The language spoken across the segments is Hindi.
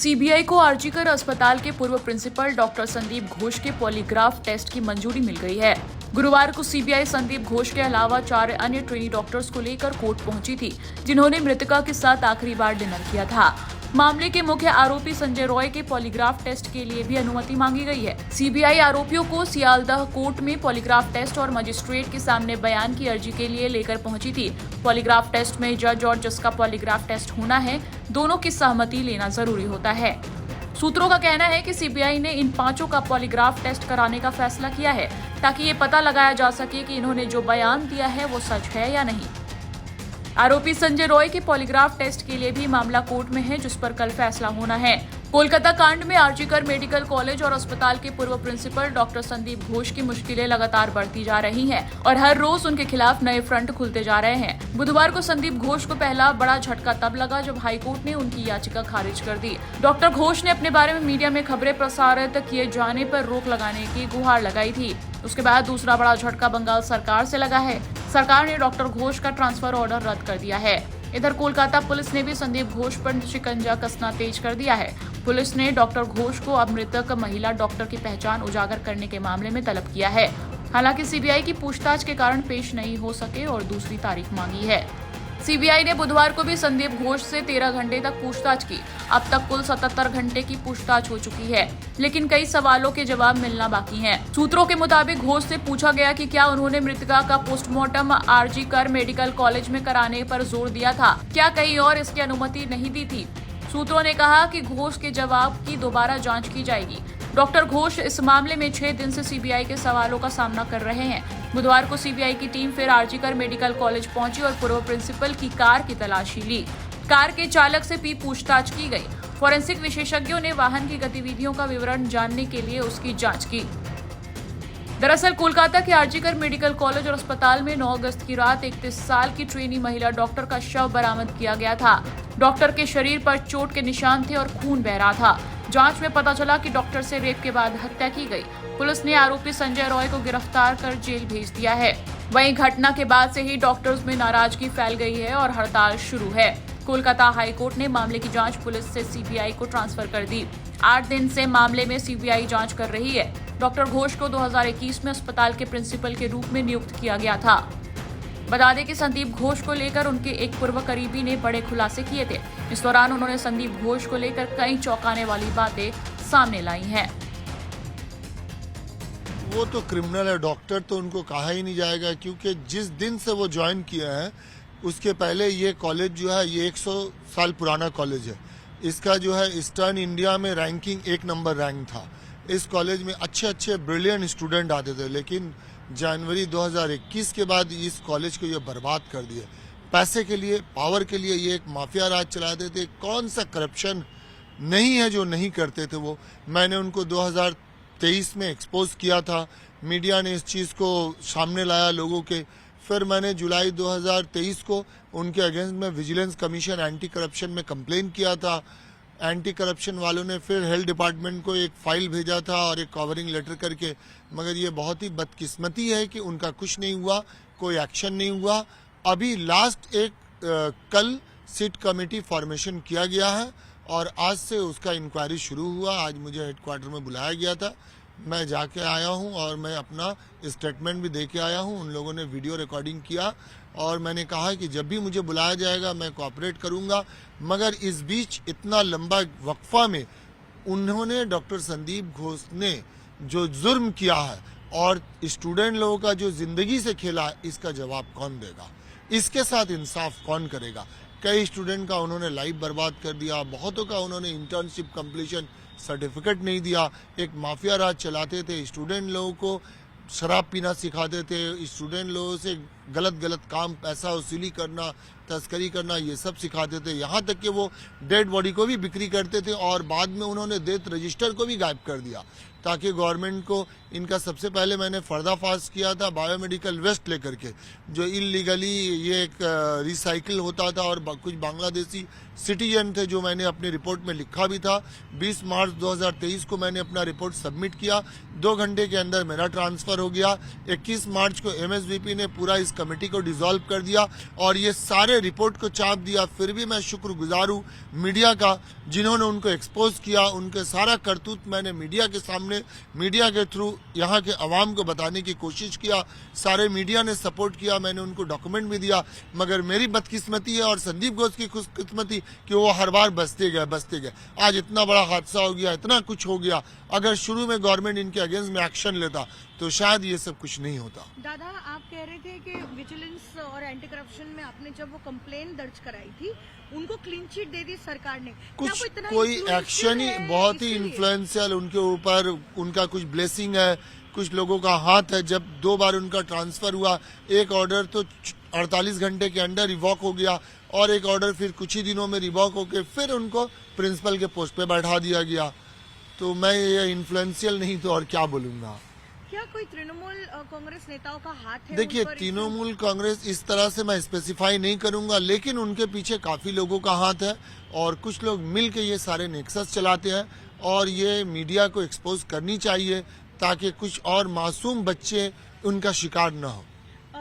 सीबीआई को आरजीकर अस्पताल के पूर्व प्रिंसिपल डॉक्टर संदीप घोष के पॉलीग्राफ टेस्ट की मंजूरी मिल गई है। गुरुवार को सीबीआई संदीप घोष के अलावा 4 अन्य ट्रेनी डॉक्टर्स को लेकर कोर्ट पहुंची थी, जिन्होंने मृतका के साथ आखिरी बार डिनर किया था। मामले के मुख्य आरोपी संजय रॉय के पॉलीग्राफ टेस्ट के लिए भी अनुमति मांगी गई है। सीबीआई आरोपियों को सियालदह कोर्ट में पॉलीग्राफ टेस्ट और मजिस्ट्रेट के सामने बयान की अर्जी के लिए लेकर पहुंची थी। पॉलीग्राफ टेस्ट में जज और जिसका पॉलीग्राफ टेस्ट होना है, दोनों की सहमति लेना जरूरी होता है। सूत्रों का कहना है कि सीबीआई ने इन 5 का पॉलीग्राफ टेस्ट कराने का फैसला किया है, ताकि ये पता लगाया जा सके कि इन्होंने जो बयान दिया है वो सच है या नहीं। आरोपी संजय रॉय के पॉलीग्राफ टेस्ट के लिए भी मामला कोर्ट में है, जिस पर कल फैसला होना है। कोलकाता कांड में आरजीकर मेडिकल कॉलेज और अस्पताल के पूर्व प्रिंसिपल डॉक्टर संदीप घोष की मुश्किलें लगातार बढ़ती जा रही हैं और हर रोज उनके खिलाफ नए फ्रंट खुलते जा रहे हैं। बुधवार को संदीप घोष को पहला बड़ा झटका तब लगा जब हाईकोर्ट ने उनकी याचिका खारिज कर दी। डॉक्टर घोष ने अपने बारे में मीडिया में खबरें प्रसारित किए जाने पर रोक लगाने की गुहार लगाई थी। उसके बाद दूसरा बड़ा झटका बंगाल सरकार से लगा है। सरकार ने डॉक्टर घोष का ट्रांसफर ऑर्डर रद्द कर दिया है। इधर कोलकाता पुलिस ने भी संदीप घोष पर शिकंजा कसना तेज कर दिया है। पुलिस ने डॉक्टर घोष को अब मृतक महिला डॉक्टर की पहचान उजागर करने के मामले में तलब किया है। हालांकि सीबीआई की पूछताछ के कारण पेश नहीं हो सके और दूसरी तारीख मांगी है। सीबीआई ने बुधवार को भी संदीप घोष से 13 घंटे तक पूछताछ की। अब तक कुल 77 घंटे की पूछताछ हो चुकी है, लेकिन कई सवालों के जवाब मिलना बाकी हैं। सूत्रों के मुताबिक घोष से पूछा गया कि क्या उन्होंने मृतका का पोस्टमार्टम आरजीकर मेडिकल कॉलेज में कराने पर जोर दिया था, क्या कहीं और इसकी अनुमति नहीं दी थी। सूत्रों ने कहा कि घोष के जवाब की दोबारा जांच की जाएगी। डॉक्टर घोष इस मामले में 6 दिन से सीबीआई के सवालों का सामना कर रहे हैं। बुधवार को सीबीआई की टीम फिर आरजीकर मेडिकल कॉलेज पहुंची और पूर्व प्रिंसिपल की कार की तलाशी ली। कार के चालक से भी पूछताछ की गई। फोरेंसिक विशेषज्ञों ने वाहन की गतिविधियों का विवरण जानने के लिए उसकी जांच की। दरअसल कोलकाता के आरजीकर मेडिकल कॉलेज और अस्पताल में 9 अगस्त की रात 31 साल की ट्रेनी महिला डॉक्टर का शव बरामद किया गया था। डॉक्टर के शरीर पर चोट के निशान थे और खून बह रहा था। जांच में पता चला कि डॉक्टर से रेप के बाद हत्या की गई। पुलिस ने आरोपी संजय रॉय को गिरफ्तार कर जेल भेज दिया है। वहीं घटना के बाद से ही डॉक्टर्स में नाराजगी फैल गई है और हड़ताल शुरू है। कोलकाता हाईकोर्ट ने मामले की जांच पुलिस से सीबीआई को ट्रांसफर कर दी। 8 दिन से मामले में सीबीआई जांच कर रही है। डॉक्टर घोष को 2021 में अस्पताल के प्रिंसिपल के रूप में नियुक्त किया गया था। बता दें कि संदीप घोष को लेकर उनके एक पूर्व करीबी ने बड़े खुलासे किए थे। इस दौरान उन्होंने संदीप घोष को लेकर कई चौंकाने वाली बातें सामने लाई हैं। वो तो क्रिमिनल है, डॉक्टर तो उनको कहा ही नहीं जाएगा, क्योंकि जिस दिन से वो ज्वाइन किए हैं उसके पहले ये कॉलेज जो है ये 100 साल पुराना कॉलेज है। इसका जो है ईस्टर्न इंडिया में रैंकिंग 1 नंबर रैंक था। इस कॉलेज में अच्छे ब्रिलियंट स्टूडेंट आते थे, लेकिन जनवरी 2021 के बाद इस कॉलेज को ये बर्बाद कर दिया। पैसे के लिए, पावर के लिए ये एक माफिया राज चलाते थे। कौन सा करप्शन नहीं है जो नहीं करते थे वो। मैंने उनको 2023 में एक्सपोज किया था। मीडिया ने इस चीज़ को सामने लाया लोगों के। फिर मैंने जुलाई 2023 को उनके अगेंस्ट में विजिलेंस कमीशन एंटी करप्शन में कंप्लेन किया था। एंटी करप्शन वालों ने फिर हेल्थ डिपार्टमेंट को एक फाइल भेजा था और एक कवरिंग लेटर करके, मगर ये बहुत ही बदकिस्मती है कि उनका कुछ नहीं हुआ, कोई एक्शन नहीं हुआ। अभी लास्ट कल सिट कमेटी फॉर्मेशन किया गया है और आज से उसका इंक्वायरी शुरू हुआ। आज मुझे हेडक्वार्टर में बुलाया गया था, मैं जाके आया हूं और मैं अपना स्टेटमेंट भी दे के आया हूं। उन लोगों ने वीडियो रिकॉर्डिंग किया और मैंने कहा कि जब भी मुझे बुलाया जाएगा मैं कोऑपरेट करूंगा। मगर इस बीच इतना लंबा वक्फा में उन्होंने डॉक्टर संदीप घोष ने जो जुर्म किया है और स्टूडेंट लोगों का जो जिंदगी से खेला, इसका जवाब कौन देगा? इसके साथ इंसाफ कौन करेगा? कई स्टूडेंट का उन्होंने लाइफ बर्बाद कर दिया, बहुतों का उन्होंने इंटर्नशिप कंप्लीशन सर्टिफिकेट नहीं दिया। एक माफिया राज चलाते थे, स्टूडेंट लोगों को शराब पीना सिखाते थे, स्टूडेंट लोगों से गलत काम, पैसा वसूली करना, तस्करी करना, ये सब सिखाते थे। यहाँ तक कि वो डेड बॉडी को भी बिक्री करते थे और बाद में उन्होंने डेथ रजिस्टर को भी गायब कर दिया, ताकि गवर्नमेंट को इनका सबसे पहले मैंने पर्दाफाश किया था बायोमेडिकल वेस्ट लेकर के, जो इलीगली ये एक रिसाइकिल होता था और कुछ बांग्लादेशी सिटीजन थे, जो मैंने अपनी रिपोर्ट में लिखा भी था। 20 मार्च 2023 को मैंने अपना रिपोर्ट सबमिट किया, 2 घंटे के अंदर मेरा ट्रांसफर हो गया। 21 मार्च को एमएसवीपी ने पूरा इसका कमेटी को डिसॉल्व कर दिया और ये सारे रिपोर्ट को चाप दिया। फिर भी मैं शुक्रगुजार हूँ मीडिया का, जिन्होंने उनको एक्सपोज किया। उनके सारा करतूत मैंने मीडिया के सामने, मीडिया के थ्रू यहाँ के अवाम को बताने की कोशिश किया। सारे मीडिया ने सपोर्ट किया, मैंने उनको डॉक्यूमेंट भी दिया। मगर मेरी बदकिस्मती है और संदीप घोष की खुशकिस्मती कि वो हर बार बचते गए। आज इतना बड़ा हादसा हो गया, इतना कुछ हो गया। अगर शुरू में गवर्नमेंट इनके अगेंस्ट में एक्शन लेता तो शायद ये सब कुछ नहीं होता। दादा, आप कह रहे थे कि विजिलेंस और एंटी करप्शन में आपने जब वो कंप्लेन दर्ज कराई थी, उनको क्लीन चिट दे दी सरकार ने। कुछ कोई एक्शन ही बहुत ही इन्फ्लुएंशियल उनके ऊपर, उनका कुछ ब्लेसिंग है, कुछ लोगों का हाथ है। जब 2 बार उनका ट्रांसफर हुआ, एक ऑर्डर तो 48 घंटे के अंदर रिवॉक हो गया और एक ऑर्डर फिर कुछ ही दिनों में रिवॉक होकर फिर उनको प्रिंसिपल के पोस्ट पे बैठा दिया गया। तो मैं ये इन्फ्लुएंशियल नहीं तो और क्या बोलूंगा। क्या कोई तृणमूल कांग्रेस नेताओं का हाथ है? देखिए, तृणमूल कांग्रेस इस तरह से मैं स्पेसिफाई नहीं करूंगा, लेकिन उनके पीछे काफी लोगों का हाथ है और कुछ लोग मिल के ये सारे नेक्सस चलाते हैं और ये मीडिया को एक्सपोज करनी चाहिए ताकि कुछ और मासूम बच्चे उनका शिकार न हो।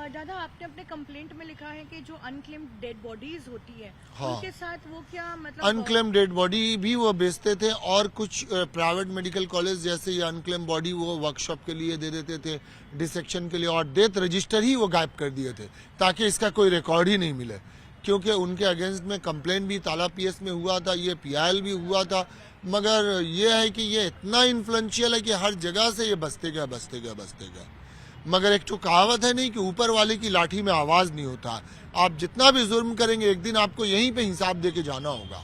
दादा, आपने अपने कंप्लेंट में लिखा है कि जो अनक्लेम्ड डेड बॉडीज होती है, हाँ, उनके साथ वो क्या मतलब अनक्लेम्ड डेड बॉडी भी वो बेचते थे और कुछ प्राइवेट मेडिकल कॉलेज जैसे ये अनक्लेम्ड बॉडी वो वर्कशॉप के लिए दे देते थे, डिसेक्शन के लिए, और डेथ रजिस्टर ही वो गायब कर दिए थे ताकि इसका कोई रिकॉर्ड ही नहीं मिले। क्योंकि उनके अगेंस्ट में कंप्लेन भी ताला पीएस में हुआ था, ये पीआईएल भी हुआ था। मगर ये है कि ये इतना इन्फ्लुएंशियल है कि हर जगह से ये बचते गए। मगर एक तो कहावत है नहीं कि ऊपर वाले की लाठी में आवाज नहीं होता। आप जितना भी जुर्म करेंगे एक दिन आपको यहीं पे हिसाब दे के जाना होगा।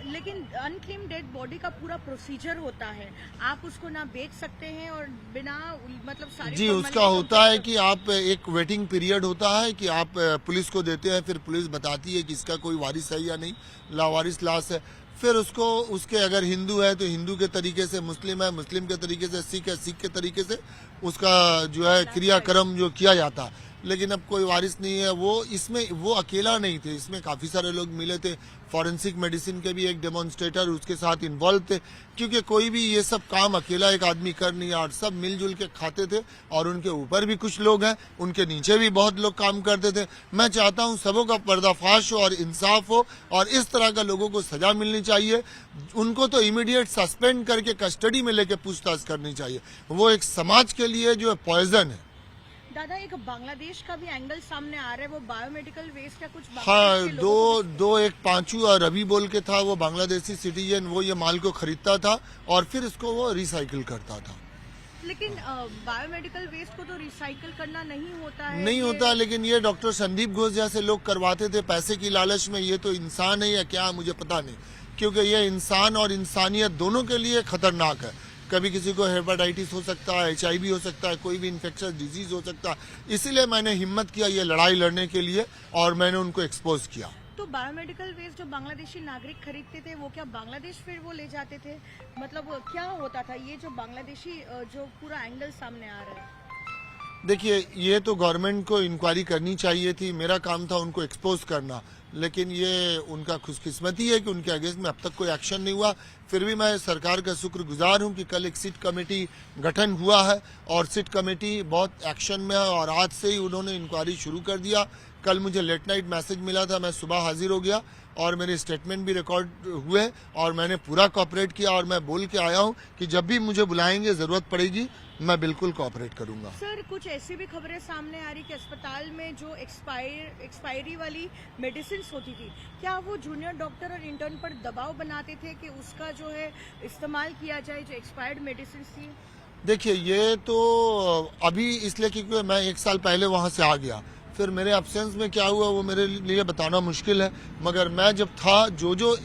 लेकिन अनक्लेम्ड डेड बॉडी का पूरा प्रोसीजर होता है, आप उसको ना बेच सकते हैं और बिना मतलब सारी जी, उसका होता है कि आप एक वेटिंग पीरियड होता है कि आप पुलिस को देते हैं, फिर पुलिस बताती है कि इसका कोई वारिस है या नहीं, लावारिस लाश है। फिर उसको उसके अगर हिंदू है तो हिंदू के तरीके से, मुस्लिम है मुस्लिम के तरीके से, सिख है सिख के तरीके से उसका जो है क्रियाक्रम जो किया जाता है। लेकिन अब कोई वारिस नहीं है। वो इसमें वो अकेला नहीं थे, इसमें काफी सारे लोग मिले थे। फॉरेंसिक मेडिसिन के भी एक डेमोन्स्ट्रेटर उसके साथ इन्वॉल्व थे, क्योंकि कोई भी ये सब काम अकेला एक आदमी कर नहीं और सब मिलजुल के खाते थे। और उनके ऊपर भी कुछ लोग हैं, उनके नीचे भी बहुत लोग काम करते थे। मैं चाहता हूं सबों का पर्दाफाश हो और इंसाफ हो और इस तरह का लोगों को सजा मिलनी चाहिए। उनको तो इमीडिएट सस्पेंड करके कस्टडी में लेके पूछताछ करनी चाहिए। वो एक समाज के लिए जो है पॉइजन है। दादा, एक बांग्लादेश का भी एंगल सामने आ रहा है, वो बायोमेडिकल वेस्ट का कुछ हाँ, दो एक पांचू और रवि बोल के था, वो बांग्लादेशी सिटीजन, वो ये माल को खरीदता था और फिर इसको वो रिसाइकिल करता था। लेकिन बायोमेडिकल वेस्ट को तो रिसाइकिल करना नहीं होता है। नहीं होता, लेकिन ये डॉक्टर संदीप घोष जैसे लोग करवाते थे पैसे की लालच में। ये तो इंसान है या क्या मुझे पता नहीं, क्योंकि ये इंसान और इंसानियत दोनों के लिए खतरनाक है। कभी किसी को हेपेटाइटिस हो सकता है, HIV हो सकता है, कोई भी इन्फेक्शियस डिजीज हो सकता है। इसीलिए मैंने हिम्मत किया ये लड़ाई लड़ने के लिए और मैंने उनको एक्सपोज किया। तो बायोमेडिकल वेस्ट जो बांग्लादेशी नागरिक खरीदते थे वो क्या बांग्लादेश फिर वो ले जाते थे? मतलब क्या होता था ये जो बांग्लादेशी जो पूरा एंगल सामने आ रहा है? देखिए, ये तो गवर्नमेंट को इंक्वायरी करनी चाहिए थी, मेरा काम था उनको एक्सपोज करना। लेकिन ये उनका खुशकिस्मती है कि उनके अगेंस्ट में अब तक कोई एक्शन नहीं हुआ। फिर भी मैं सरकार का शुक्रगुजार हूं कि कल एक सिट कमेटी गठन हुआ है और सिट कमेटी बहुत एक्शन में है और आज से ही उन्होंने इंक्वायरी शुरू कर दिया। कल मुझे लेट नाइट मैसेज मिला था, मैं सुबह हाजिर हो गया और मेरे स्टेटमेंट भी रिकॉर्ड हुए और मैंने पूरा कोऑपरेट किया और मैं बोल के आया हूं कि जब भी मुझे बुलाएंगे, जरूरत पड़ेगी, मैं बिल्कुल कोऑपरेट करूंगा। सर, कुछ ऐसी भी खबरें सामने आ रही कि अस्पताल में जो एक्सपायरी वाली मेडिसिन होती थी, क्या वो जूनियर डॉक्टर और इंटर्न पर दबाव बनाते थे कि उसका जो है इस्तेमाल किया जाए, जो एक्सपायर्ड मेडिसिन थी? देखिए, ये तो अभी इसलिए क्योंकि मैं 1 साल पहले वहां से आ गया, फिर मेरे एब्सेंस में क्या हुआ वो मेरे लिए बताना मुश्किल है। मगर मैं जब था, जो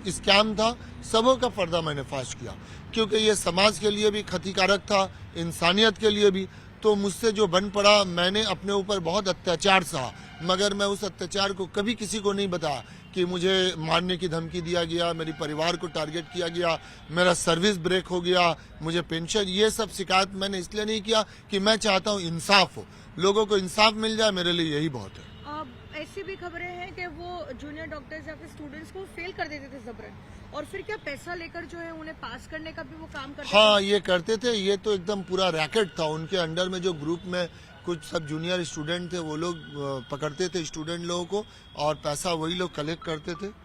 स्कैम था, सबों का पर्दा मैंने फाश किया, क्योंकि ये समाज के लिए भी क्षतिकारक था, इंसानियत के लिए भी। तो मुझसे जो बन पड़ा, मैंने अपने ऊपर बहुत अत्याचार सहा, मगर मैं उस अत्याचार को कभी किसी को नहीं बताया कि मुझे मारने की धमकी दिया गया, मेरे परिवार को टारगेट किया गया, मेरा सर्विस ब्रेक हो गया, मुझे पेंशन, ये सब शिकायत मैंने इसलिए नहीं किया कि मैं चाहता हूँ इंसाफ हो, लोगों को इंसाफ मिल जाए, मेरे लिए यही बहुत है। ऐसी भी खबरें हैं कि वो जूनियर डॉक्टर्स या फिर स्टूडेंट्स को फेल कर देते थे जबरन और फिर क्या पैसा लेकर जो है उन्हें पास करने का भी वो काम करते हाँ, थे? ये करते थे। ये तो एकदम पूरा रैकेट था। उनके अंडर में जो ग्रुप में कुछ सब जूनियर स्टूडेंट थे, वो लोग पकड़ते थे स्टूडेंट लोगों को और पैसा वही लोग कलेक्ट करते थे।